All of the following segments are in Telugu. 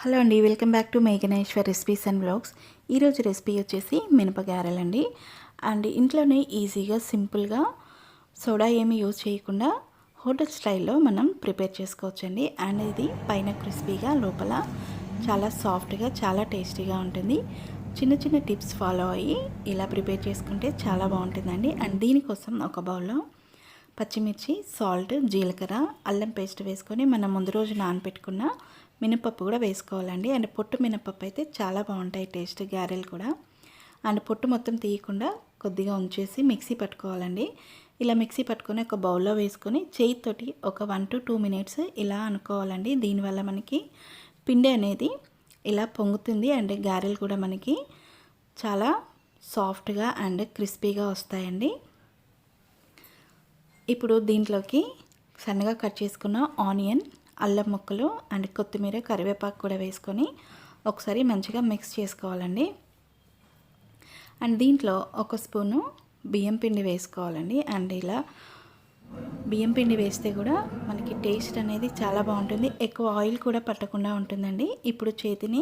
హలో అండి, welcome back to Meghaneshwar recipes and vlogs. ఈరోజు రెసిపీ వచ్చేసి మినపగారెలండి. అండ్ ఇంట్లోనే ఈజీగా సింపుల్గా సోడా ఏమి యూజ్ చేయకుండా హోటల్ స్టైల్లో మనం ప్రిపేర్ చేసుకోవచ్చండి. అండ్ ఇది పైన క్రిస్పీగా లోపల చాలా సాఫ్ట్గా చాలా టేస్టీగా ఉంటుంది. చిన్న చిన్న టిప్స్ ఫాలో అయ్యి ఇలా ప్రిపేర్ చేసుకుంటే చాలా బాగుంటుందండి. అండ్ దీనికోసం ఒక బౌల్లో పచ్చిమిర్చి, సాల్ట్, జీలకర్ర, అల్లం పేస్ట్ వేసుకొని మనం ముందు రోజు నానబెట్టుకున్న మినపప్పు కూడా వేసుకోవాలండి. అండ్ పొట్టు మినపప్పు అయితే చాలా బాగుంటాయి టేస్ట్, గారెలు కూడా. అండ్ పొట్టు మొత్తం తీయకుండా కొద్దిగా ఉంచేసి మిక్సీ పట్టుకోవాలండి. ఇలా మిక్సీ పట్టుకొని ఒక బౌల్లో వేసుకొని చేతితోటి ఒక 1 to 2 minutes ఇలా అనుకోవాలండి. దీనివల్ల మనకి పిండి అనేది ఇలా పొంగుతుంది. అండ్ గారెలు కూడా మనకి చాలా సాఫ్ట్గా అండ్ క్రిస్పీగా వస్తాయండి. ఇప్పుడు దీంట్లోకి సన్నగా కట్ చేసుకున్న ఆనియన్, అల్లం ముక్కలు అండ్ కొత్తిమీర, కరివేపాకు కూడా వేసుకొని ఒకసారి మంచిగా మిక్స్ చేసుకోవాలండి. అండ్ దీంట్లో ఒక స్పూను బియ్యం పిండి వేసుకోవాలండి. అండ్ ఇలా బియ్యం పిండి వేస్తే కూడా మనకి టేస్ట్ అనేది చాలా బాగుంటుంది. ఎక్కువ ఆయిల్ కూడా పట్టకుండా ఉంటుందండి. ఇప్పుడు చేతిని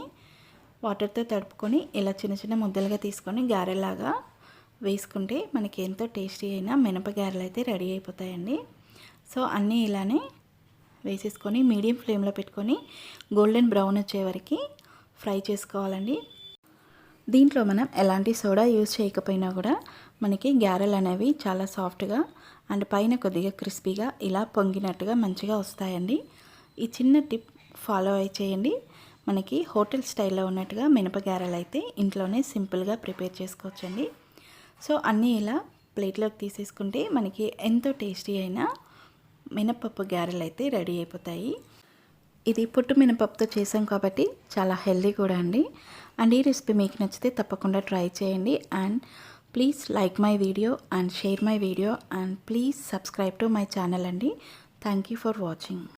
వాటర్తో తడుపుకొని ఇలా చిన్న చిన్న ముద్దలుగా తీసుకొని గారెలాగా వేసుకుంటే మనకి ఎంతో టేస్టీ అయిన మినపగారెలు అయితే రెడీ అయిపోతాయండి. సో అన్నీ ఇలానే వేసేసుకొని మీడియం ఫ్లేమ్లో పెట్టుకొని గోల్డెన్ బ్రౌన్ వచ్చే వరకు ఫ్రై చేసుకోవాలండి. దీంట్లో మనం ఎలాంటి సోడా యూజ్ చేయకపోయినా కూడా మనకి గారెలు అనేవి చాలా సాఫ్ట్గా అండ్ పైన కొద్దిగా క్రిస్పీగా ఇలా పొంగినట్టుగా మంచిగా వస్తాయండి. ఈ చిన్న టిప్ ఫాలో అయి చేయండి. మనకి హోటల్ స్టైల్లో ఉన్నట్టుగా మినపగారెలు అయితే ఇంట్లోనే సింపుల్గా ప్రిపేర్ చేసుకోవచ్చండి. సో అన్నీ ఇలా ప్లేట్లోకి తీసేసుకుంటే మనకి ఎంతో టేస్టీ అయిన మినపప్పు గారెలు అయితే రెడీ అయిపోతాయి. ఇది పొట్టు మినపప్పుతో చేసాం కాబట్టి చాలా హెల్దీ కూడా అండి. అండ్ ఈ రెసిపీ మీకు నచ్చితే తప్పకుండా ట్రై చేయండి. And please like my video and share my video and please subscribe to my channel అండి. Thank you for watching.